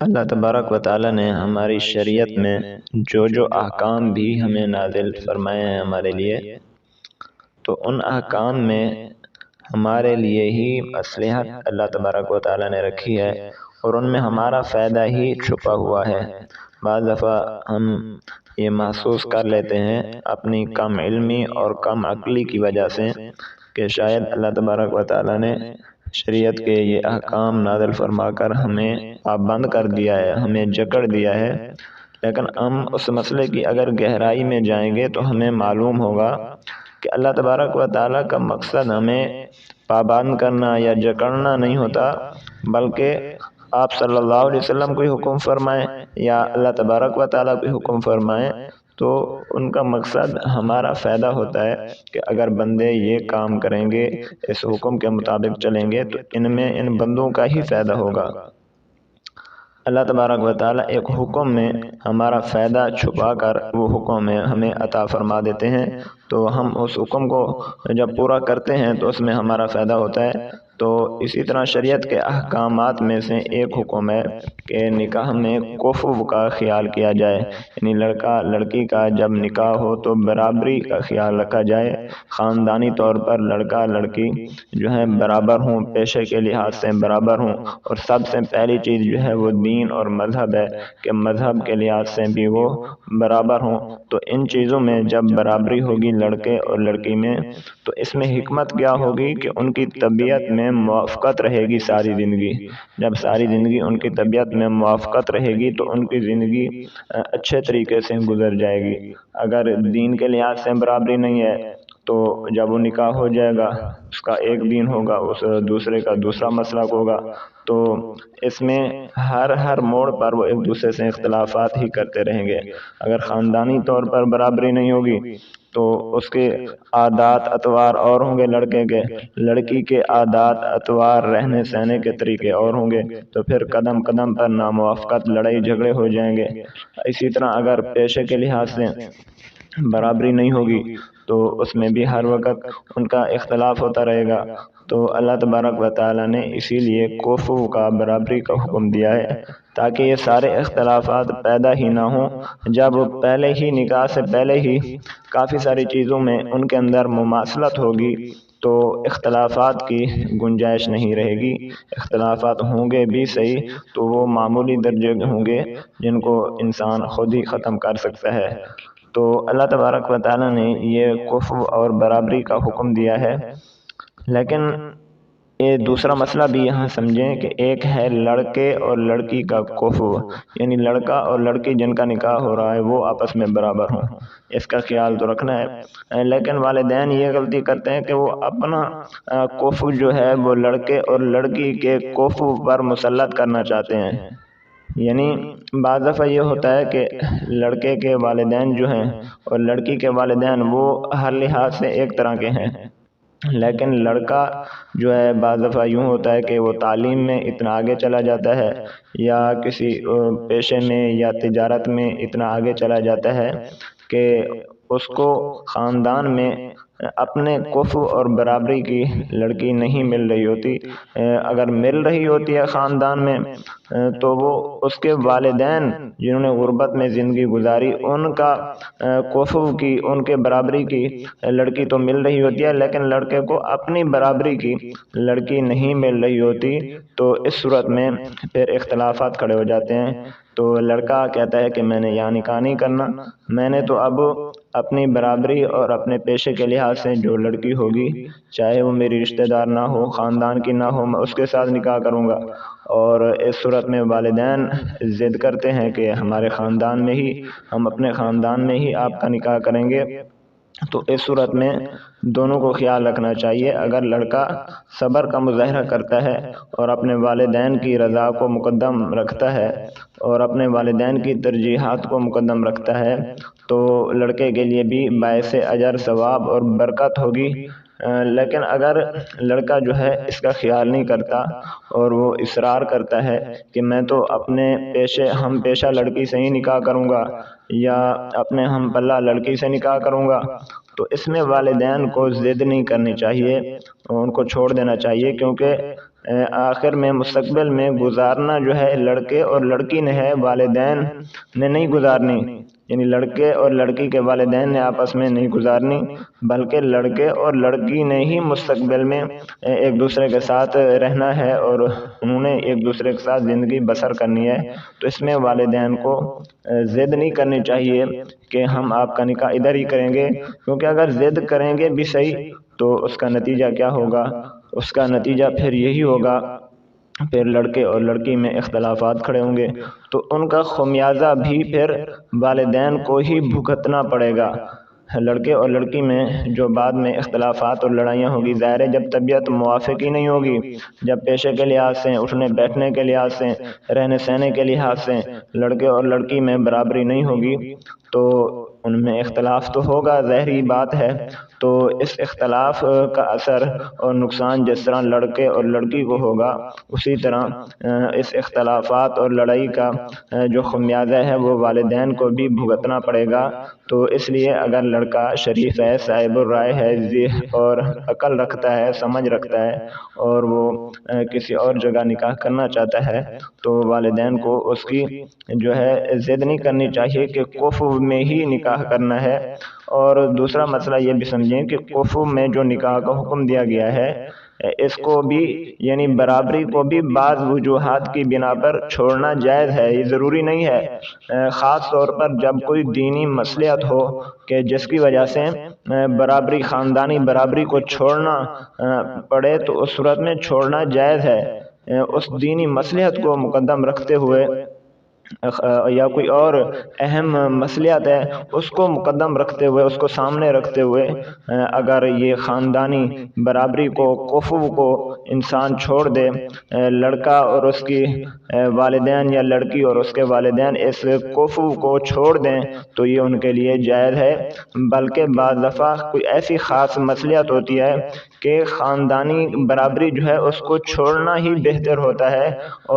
اللہ تبارک و تعالیٰ نے ہماری شریعت میں جو احکام بھی ہمیں نازل فرمائے ہیں ہمارے لیے، تو ان احکام میں ہمارے لیے ہی مصلحت اللہ تبارک و تعالیٰ نے رکھی ہے، اور ان میں ہمارا فائدہ ہی چھپا ہوا ہے۔ بعض دفعہ ہم یہ محسوس کر لیتے ہیں اپنی کم علمی اور کم عقلی کی وجہ سے کہ شاید اللہ تبارک و تعالیٰ نے شریعت کے یہ احکام نازل فرما کر ہمیں پابند کر دیا ہے، ہمیں جکڑ دیا ہے۔ لیکن ہم اس مسئلے کی اگر گہرائی میں جائیں گے تو ہمیں معلوم ہوگا کہ اللہ تبارک و تعالیٰ کا مقصد ہمیں پابند کرنا یا جکڑنا نہیں ہوتا، بلکہ آپ صلی اللہ علیہ وسلم کوئی حکم فرمائیں یا اللہ تبارک و تعالیٰ کوئی حکم فرمائیں تو ان کا مقصد ہمارا فائدہ ہوتا ہے کہ اگر بندے یہ کام کریں گے، اس حکم کے مطابق چلیں گے تو ان بندوں کا ہی فائدہ ہوگا۔ اللہ تبارک و تعالیٰ ایک حکم میں ہمارا فائدہ چھپا کر وہ حکم ہمیں عطا فرما دیتے ہیں، تو ہم اس حکم کو جب پورا کرتے ہیں تو اس میں ہمارا فائدہ ہوتا ہے۔ تو اسی طرح شریعت کے احکامات میں سے ایک حکم ہے کہ نکاح میں کفو کا خیال کیا جائے، یعنی لڑکا لڑکی کا جب نکاح ہو تو برابری کا خیال رکھا جائے، خاندانی طور پر لڑکا لڑکی جو ہے برابر ہوں، پیشے کے لحاظ سے برابر ہوں، اور سب سے پہلی چیز جو ہے وہ دین اور مذہب ہے کہ مذہب کے لحاظ سے بھی وہ برابر ہوں۔ تو ان چیزوں میں جب برابری ہوگی لڑکے اور لڑکی میں، تو اس میں حکمت کیا ہوگی کہ ان کی طبیعت میں موافقت رہے گی ساری زندگی۔ جب ساری زندگی ان کی طبیعت میں موافقت رہے گی تو ان کی زندگی اچھے طریقے سے گزر جائے گی۔ اگر دین کے لحاظ سے برابری نہیں ہے تو جب وہ نکاح ہو جائے گا، اس کا ایک دین ہوگا، اس دوسرے کا دوسرا مسلک ہوگا، تو اس میں ہر موڑ پر وہ ایک دوسرے سے اختلافات ہی کرتے رہیں گے۔ اگر خاندانی طور پر برابری نہیں ہوگی تو اس کے عادات اطوار اور ہوں گے لڑکے کے، لڑکی کے عادات اطوار رہنے سہنے کے طریقے اور ہوں گے، تو پھر قدم قدم پر ناموافقت لڑائی جھگڑے ہو جائیں گے۔ اسی طرح اگر پیشے کے لحاظ سے برابری نہیں ہوگی تو اس میں بھی ہر وقت ان کا اختلاف ہوتا رہے گا۔ تو اللہ تبارک و تعالیٰ نے اسی لیے کفو کا برابری کا حکم دیا ہے تاکہ یہ سارے اختلافات پیدا ہی نہ ہوں۔ جب پہلے ہی نکاح سے پہلے ہی کافی ساری چیزوں میں ان کے اندر مماثلت ہوگی تو اختلافات کی گنجائش نہیں رہے گی۔ اختلافات ہوں گے بھی صحیح تو وہ معمولی درجے کے ہوں گے جن کو انسان خود ہی ختم کر سکتا ہے۔ تو اللہ تبارک و تعالیٰ نے یہ کفو اور برابری کا حکم دیا ہے، لیکن یہ دوسرا مسئلہ بھی یہاں سمجھیں کہ ایک ہے لڑکے اور لڑکی کا کفو، یعنی لڑکا اور لڑکی جن کا نکاح ہو رہا ہے وہ آپس میں برابر ہوں، اس کا خیال تو رکھنا ہے۔ لیکن والدین یہ غلطی کرتے ہیں کہ وہ اپنا کفو جو ہے وہ لڑکے اور لڑکی کے کفو پر مسلط کرنا چاہتے ہیں۔ یعنی بعض دفعہ یہ ہوتا ہے کہ لڑکے کے والدین جو ہیں اور لڑکی کے والدین وہ ہر لحاظ سے ایک طرح کے ہیں، لیکن لڑکا جو ہے بعض دفعہ یوں ہوتا ہے کہ وہ تعلیم میں اتنا آگے چلا جاتا ہے یا کسی پیشے میں یا تجارت میں اتنا آگے چلا جاتا ہے کہ اس کو خاندان میں اپنے کفو اور برابری کی لڑکی نہیں مل رہی ہوتی۔ اگر مل رہی ہوتی ہے خاندان میں تو وہ اس کے والدین جنہوں نے غربت میں زندگی گزاری ان کا کفو کی، ان کے برابری کی لڑکی تو مل رہی ہوتی ہے، لیکن لڑکے کو اپنی برابری کی لڑکی نہیں مل رہی ہوتی۔ تو اس صورت میں پھر اختلافات کھڑے ہو جاتے ہیں۔ تو لڑکا کہتا ہے کہ میں نے یہاں نکاح نہیں کرنا، میں نے تو اب اپنی برابری اور اپنے پیشے کے لحاظ سے جو لڑکی ہوگی چاہے وہ میری رشتہ دار نہ ہو، خاندان کی نہ ہو، میں اس کے ساتھ نکاح کروں گا۔ اور اس صورت میں والدین ضد کرتے ہیں کہ ہمارے خاندان میں ہی، ہم اپنے خاندان میں ہی آپ کا نکاح کریں گے۔ تو اس صورت میں دونوں کو خیال رکھنا چاہیے۔ اگر لڑکا صبر کا مظاہرہ کرتا ہے اور اپنے والدین کی رضا کو مقدم رکھتا ہے اور اپنے والدین کی ترجیحات کو مقدم رکھتا ہے تو لڑکے کے لیے بھی باعث اجر ثواب اور برکت ہوگی۔ لیکن اگر لڑکا جو ہے اس کا خیال نہیں کرتا اور وہ اصرار کرتا ہے کہ میں تو اپنے ہم پیشہ لڑکی سے ہی نکاح کروں گا یا اپنے ہم پلہ لڑکی سے نکاح کروں گا، تو اس میں والدین کو ضد نہیں کرنی چاہیے، ان کو چھوڑ دینا چاہیے، کیونکہ آخر میں مستقبل میں گزارنا جو ہے لڑکے اور لڑکی نے ہے، والدین نے نہیں گزارنی، یعنی لڑکے اور لڑکی کے والدین نے آپس میں نہیں گزارنی، بلکہ لڑکے اور لڑکی نے ہی مستقبل میں ایک دوسرے کے ساتھ رہنا ہے اور انہوں نے ایک دوسرے کے ساتھ زندگی بسر کرنی ہے۔ تو اس میں والدین کو ضد نہیں کرنی چاہیے کہ ہم آپ کا نکاح ادھر ہی کریں گے، کیونکہ اگر ضد کریں گے بھی صحیح تو اس کا نتیجہ کیا ہوگا؟ اس کا نتیجہ پھر یہی ہوگا، پھر لڑکے اور لڑکی میں اختلافات کھڑے ہوں گے تو ان کا خمیازہ بھی پھر والدین کو ہی بھگتنا پڑے گا۔ لڑکے اور لڑکی میں جو بعد میں اختلافات اور لڑائیاں ہوگی، ظاہر ہے جب طبیعت موافق ہی نہیں ہوگی، جب پیشے کے لحاظ سے، اٹھنے بیٹھنے کے لحاظ سے، رہنے سہنے کے لحاظ سے لڑکے اور لڑکی میں برابری نہیں ہوگی تو ان میں اختلاف تو ہوگا، ظاہری بات ہے۔ تو اس اختلاف کا اثر اور نقصان جس طرح لڑکے اور لڑکی کو ہوگا، اسی طرح اس اختلافات اور لڑائی کا جو خمیازہ ہے وہ والدین کو بھی بھگتنا پڑے گا۔ تو اس لیے اگر لڑکا شریف ہے، صاحب الرائے ہے اور عقل رکھتا ہے، سمجھ رکھتا ہے اور وہ کسی اور جگہ نکاح کرنا چاہتا ہے تو والدین کو اس کی جو ہے ضد نہیں کرنی چاہیے کہ کفو میں ہی نکاح کرنا ہے۔ اور دوسرا مسئلہ یہ بھی سمجھیں کہ کفو میں جو نکاح کا حکم دیا گیا ہے، اس کو بھی یعنی برابری کو بھی بعض وجوہات کی بنا پر چھوڑنا جائز ہے، یہ ضروری نہیں ہے۔ خاص طور پر جب کوئی دینی مصلحت ہو کہ جس کی وجہ سے برابری، خاندانی برابری کو چھوڑنا پڑے تو اس صورت میں چھوڑنا جائز ہے، اس دینی مصلحت کو مقدم رکھتے ہوئے یا کوئی اور اہم مصلحت ہے اس کو مقدم رکھتے ہوئے، اس کو سامنے رکھتے ہوئے اگر یہ خاندانی برابری کو، کفو کو انسان چھوڑ دے، لڑکا اور اس کی والدین یا لڑکی اور اس کے والدین اس کفو کو چھوڑ دیں تو یہ ان کے لیے جائز ہے۔ بلکہ بعض دفعہ کوئی ایسی خاص مصلحت ہوتی ہے کہ خاندانی برابری جو ہے اس کو چھوڑنا ہی بہتر ہوتا ہے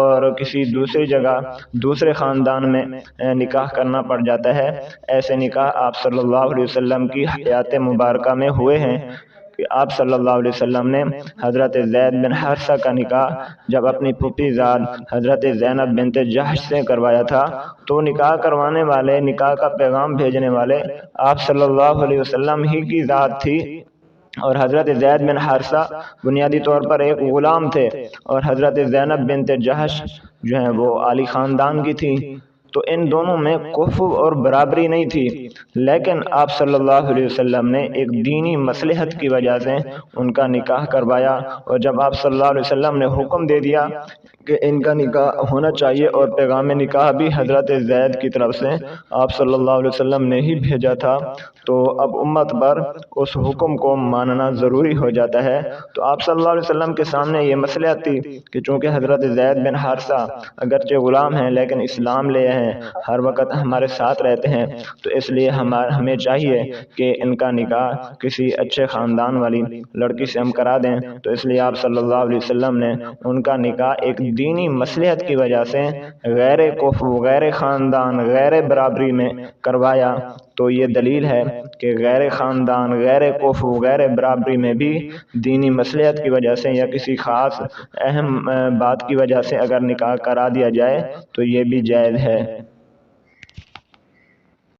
اور کسی دوسری جگہ، دوسرے خاندان میں نکاح کرنا پڑ جاتا ہے۔ ایسے نکاح آپ صلی اللہ علیہ وسلم کی حیات مبارکہ میں ہوئے ہیں کہ آپ صلی اللہ علیہ وسلم نے حضرت زید بن حارثہ کا نکاح جب اپنی پھوپھی زاد حضرت زینب بنت جحش سے کروایا تھا تو نکاح کروانے والے، نکاح کا پیغام بھیجنے والے آپ صلی اللہ علیہ وسلم ہی کی ذات تھی، اور حضرت زید بن حارثہ بنیادی طور پر ایک غلام تھے اور حضرت زینب بنت جحش جو ہیں وہ عالی خاندان کی تھیں۔ تو ان دونوں میں کفو اور برابری نہیں تھی، لیکن آپ صلی اللہ علیہ وسلم نے ایک دینی مصلحت کی وجہ سے ان کا نکاح کروایا، اور جب آپ صلی اللہ علیہ وسلم نے حکم دے دیا کہ ان کا نکاح ہونا چاہیے، اور پیغام نکاح بھی حضرت زید کی طرف سے آپ صلی اللہ علیہ وسلم نے ہی بھیجا تھا، تو اب امت پر اس حکم کو ماننا ضروری ہو جاتا ہے۔ تو آپ صلی اللہ علیہ وسلم کے سامنے یہ مصلحت تھی کہ چونکہ حضرت زید بن حارثہ اگرچہ غلام ہیں لیکن اسلام لے ہیں، ہر وقت ہمارے ساتھ رہتے ہیں، تو اس لیے ہمیں چاہیے کہ ان کا نکاح کسی اچھے خاندان والی لڑکی سے ہم کرا دیں۔ تو اس لیے آپ صلی اللہ علیہ وسلم نے ان کا نکاح ایک دینی مصلحت کی وجہ سے غیر کفو، غیر خاندان، غیر برابری میں کروایا۔ تو یہ دلیل ہے کہ غیر خاندان، غیر کفو، غیر برابری میں بھی دینی مصلحت کی وجہ سے یا کسی خاص اہم بات کی وجہ سے اگر نکاح کرا دیا جائے تو یہ بھی جائز ہے۔